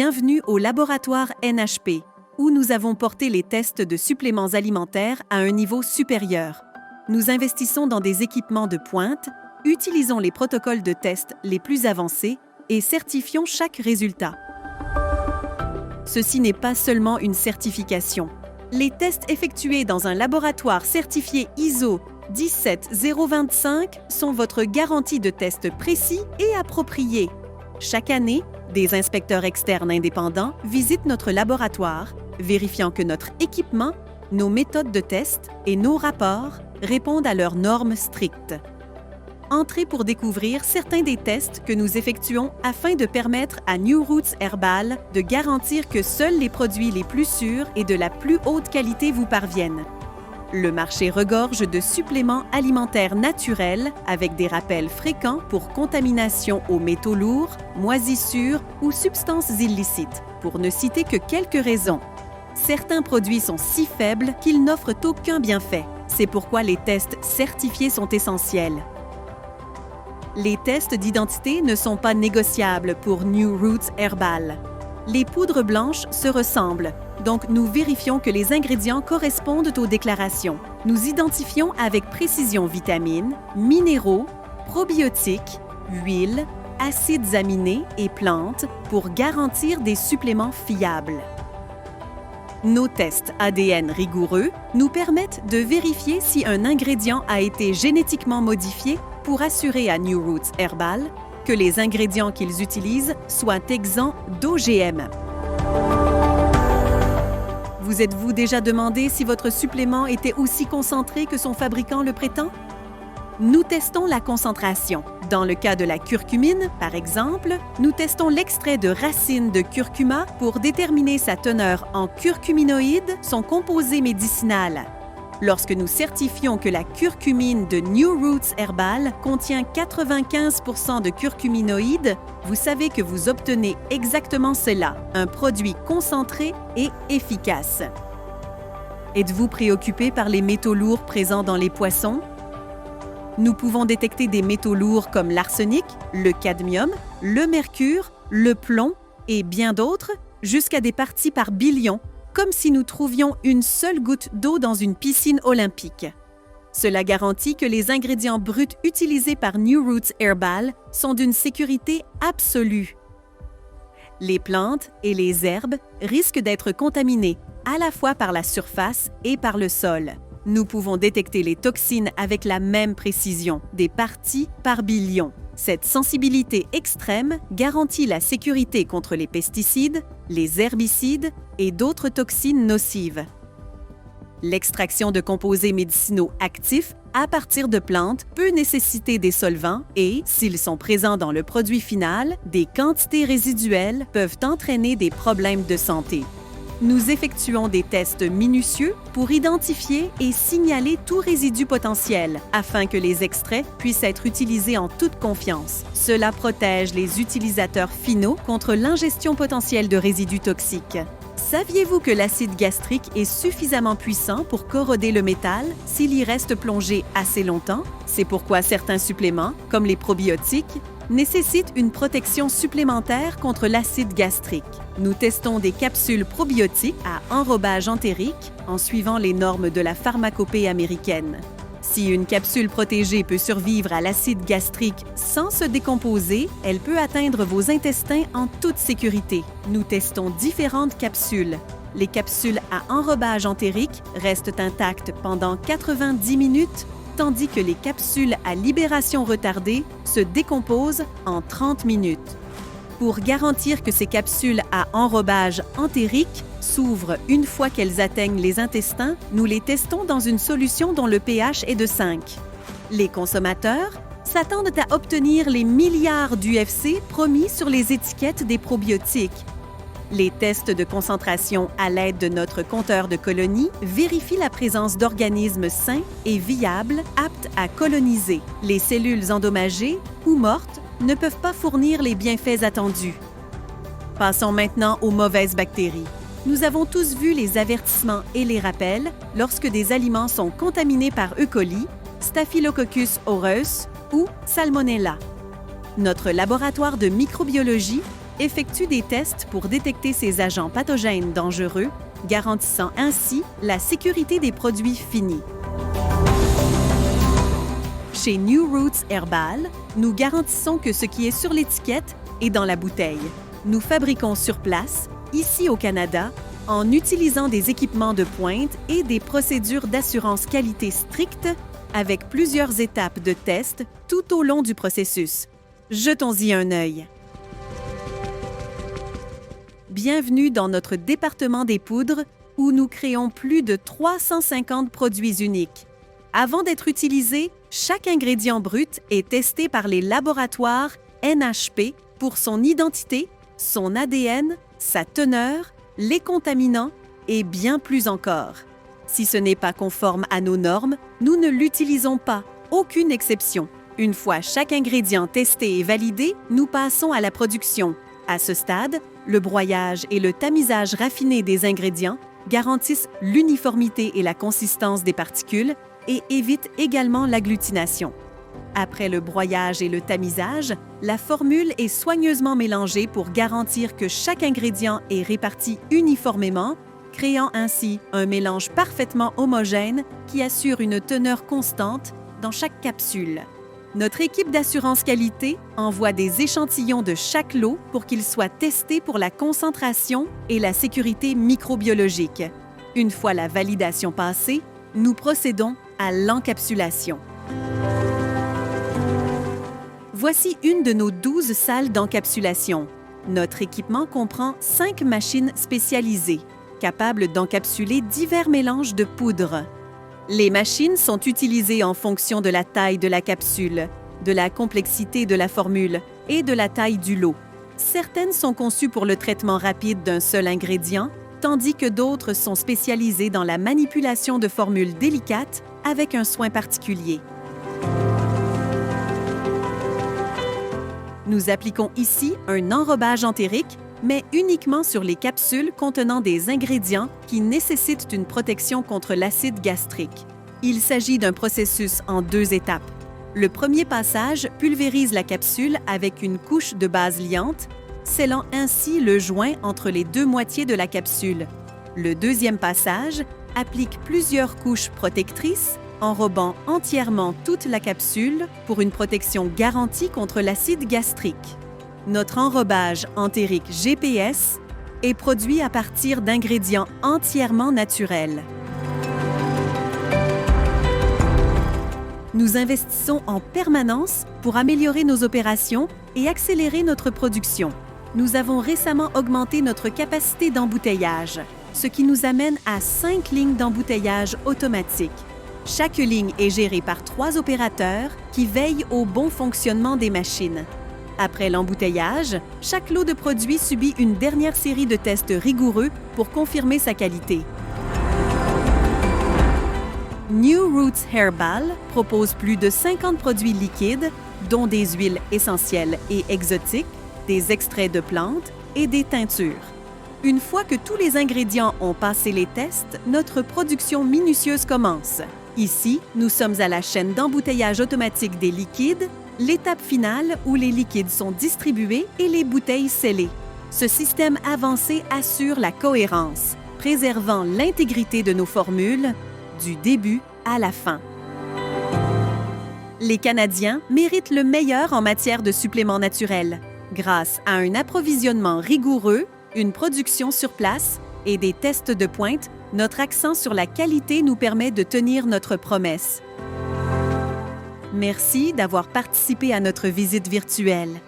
Bienvenue au laboratoire NHP, où nous avons porté les tests de suppléments alimentaires à un niveau supérieur. Nous investissons dans des équipements de pointe, utilisons les protocoles de test les plus avancés et certifions chaque résultat. Ceci n'est pas seulement une certification. Les tests effectués dans un laboratoire certifié ISO 17025 sont votre garantie de tests précis et appropriés. Chaque année, des inspecteurs externes indépendants visitent notre laboratoire, vérifiant que notre équipement, nos méthodes de test et nos rapports répondent à leurs normes strictes. Entrez pour découvrir certains des tests que nous effectuons afin de permettre à New Roots Herbal de garantir que seuls les produits les plus sûrs et de la plus haute qualité vous parviennent. Le marché regorge de suppléments alimentaires naturels avec des rappels fréquents pour contamination aux métaux lourds, moisissures ou substances illicites, pour ne citer que quelques raisons. Certains produits sont si faibles qu'ils n'offrent aucun bienfait. C'est pourquoi les tests certifiés sont essentiels. Les tests d'identité ne sont pas négociables pour New Roots Herbal. Les poudres blanches se ressemblent, donc nous vérifions que les ingrédients correspondent aux déclarations. Nous identifions avec précision vitamines, minéraux, probiotiques, huiles, acides aminés et plantes pour garantir des suppléments fiables. Nos tests ADN rigoureux nous permettent de vérifier si un ingrédient a été génétiquement modifié pour assurer à New Roots Herbal que les ingrédients qu'ils utilisent soient exempts d'OGM. Vous êtes-vous déjà demandé si votre supplément était aussi concentré que son fabricant le prétend? Nous testons la concentration. Dans le cas de la curcumine, par exemple, nous testons l'extrait de racines de curcuma pour déterminer sa teneur en curcuminoïdes, son composé médicinal. Lorsque nous certifions que la curcumine de New Roots Herbal contient 95% de curcuminoïdes, vous savez que vous obtenez exactement cela, un produit concentré et efficace. Êtes-vous préoccupé par les métaux lourds présents dans les poissons? Nous pouvons détecter des métaux lourds comme l'arsenic, le cadmium, le mercure, le plomb et bien d'autres, jusqu'à des parties par billion, comme si nous trouvions une seule goutte d'eau dans une piscine olympique. Cela garantit que les ingrédients bruts utilisés par New Roots Herbal sont d'une sécurité absolue. Les plantes et les herbes risquent d'être contaminées à la fois par la surface et par le sol. Nous pouvons détecter les toxines avec la même précision, des parties par billion. Cette sensibilité extrême garantit la sécurité contre les pesticides, les herbicides et d'autres toxines nocives. L'extraction de composés médicinaux actifs à partir de plantes peut nécessiter des solvants et, s'ils sont présents dans le produit final, des quantités résiduelles peuvent entraîner des problèmes de santé. Nous effectuons des tests minutieux pour identifier et signaler tout résidu potentiel afin que les extraits puissent être utilisés en toute confiance. Cela protège les utilisateurs finaux contre l'ingestion potentielle de résidus toxiques. Saviez-vous que l'acide gastrique est suffisamment puissant pour corroder le métal s'il y reste plongé assez longtemps? C'est pourquoi certains suppléments, comme les probiotiques, nécessitent une protection supplémentaire contre l'acide gastrique. Nous testons des capsules probiotiques à enrobage entérique en suivant les normes de la pharmacopée américaine. Si une capsule protégée peut survivre à l'acide gastrique sans se décomposer, elle peut atteindre vos intestins en toute sécurité. Nous testons différentes capsules. Les capsules à enrobage entérique restent intactes pendant 90 minutes, tandis que les capsules à libération retardée se décomposent en 30 minutes. Pour garantir que ces capsules à enrobage entérique s'ouvrent une fois qu'elles atteignent les intestins, nous les testons dans une solution dont le pH est de 5. Les consommateurs s'attendent à obtenir les milliards d'UFC promis sur les étiquettes des probiotiques. Les tests de concentration à l'aide de notre compteur de colonies vérifient la présence d'organismes sains et viables aptes à coloniser. Les cellules endommagées ou mortes ne peuvent pas fournir les bienfaits attendus. Passons maintenant aux mauvaises bactéries. Nous avons tous vu les avertissements et les rappels lorsque des aliments sont contaminés par E. coli, Staphylococcus aureus ou Salmonella. Notre laboratoire de microbiologie effectue des tests pour détecter ces agents pathogènes dangereux, garantissant ainsi la sécurité des produits finis. Chez New Roots Herbal, nous garantissons que ce qui est sur l'étiquette est dans la bouteille. Nous fabriquons sur place, ici au Canada, en utilisant des équipements de pointe et des procédures d'assurance qualité strictes avec plusieurs étapes de test tout au long du processus. Jetons-y un œil. Bienvenue dans notre département des poudres où nous créons plus de 350 produits uniques. Avant d'être utilisé, chaque ingrédient brut est testé par les laboratoires NHP pour son identité, son ADN, sa teneur, les contaminants et bien plus encore. Si ce n'est pas conforme à nos normes, nous ne l'utilisons pas, aucune exception. Une fois chaque ingrédient testé et validé, nous passons à la production. À ce stade, le broyage et le tamisage raffiné des ingrédients garantissent l'uniformité et la consistance des particules et évitent également l'agglutination. Après le broyage et le tamisage, la formule est soigneusement mélangée pour garantir que chaque ingrédient est réparti uniformément, créant ainsi un mélange parfaitement homogène qui assure une teneur constante dans chaque capsule. Notre équipe d'assurance qualité envoie des échantillons de chaque lot pour qu'ils soient testés pour la concentration et la sécurité microbiologique. Une fois la validation passée, nous procédons à l'encapsulation. Voici une de nos 12 salles d'encapsulation. Notre équipement comprend 5 machines spécialisées, capables d'encapsuler divers mélanges de poudre. Les machines sont utilisées en fonction de la taille de la capsule, de la complexité de la formule et de la taille du lot. Certaines sont conçues pour le traitement rapide d'un seul ingrédient, tandis que d'autres sont spécialisées dans la manipulation de formules délicates avec un soin particulier. Nous appliquons ici un enrobage entérique, mais uniquement sur les capsules contenant des ingrédients qui nécessitent une protection contre l'acide gastrique. Il s'agit d'un processus en 2 étapes. Le premier passage pulvérise la capsule avec une couche de base liante, scellant ainsi le joint entre les 2 moitiés de la capsule. Le deuxième passage applique plusieurs couches protectrices, enrobant entièrement toute la capsule pour une protection garantie contre l'acide gastrique. Notre enrobage entérique GPS est produit à partir d'ingrédients entièrement naturels. Nous investissons en permanence pour améliorer nos opérations et accélérer notre production. Nous avons récemment augmenté notre capacité d'embouteillage, ce qui nous amène à 5 lignes d'embouteillage automatique. Chaque ligne est gérée par 3 opérateurs qui veillent au bon fonctionnement des machines. Après l'embouteillage, chaque lot de produits subit une dernière série de tests rigoureux pour confirmer sa qualité. New Roots Herbal propose plus de 50 produits liquides, dont des huiles essentielles et exotiques, des extraits de plantes et des teintures. Une fois que tous les ingrédients ont passé les tests, notre production minutieuse commence. Ici, nous sommes à la chaîne d'embouteillage automatique des liquides, l'étape finale où les liquides sont distribués et les bouteilles scellées. Ce système avancé assure la cohérence, préservant l'intégrité de nos formules du début à la fin. Les Canadiens méritent le meilleur en matière de suppléments naturels. Grâce à un approvisionnement rigoureux, une production sur place et des tests de pointe, notre accent sur la qualité nous permet de tenir notre promesse. Merci d'avoir participé à notre visite virtuelle.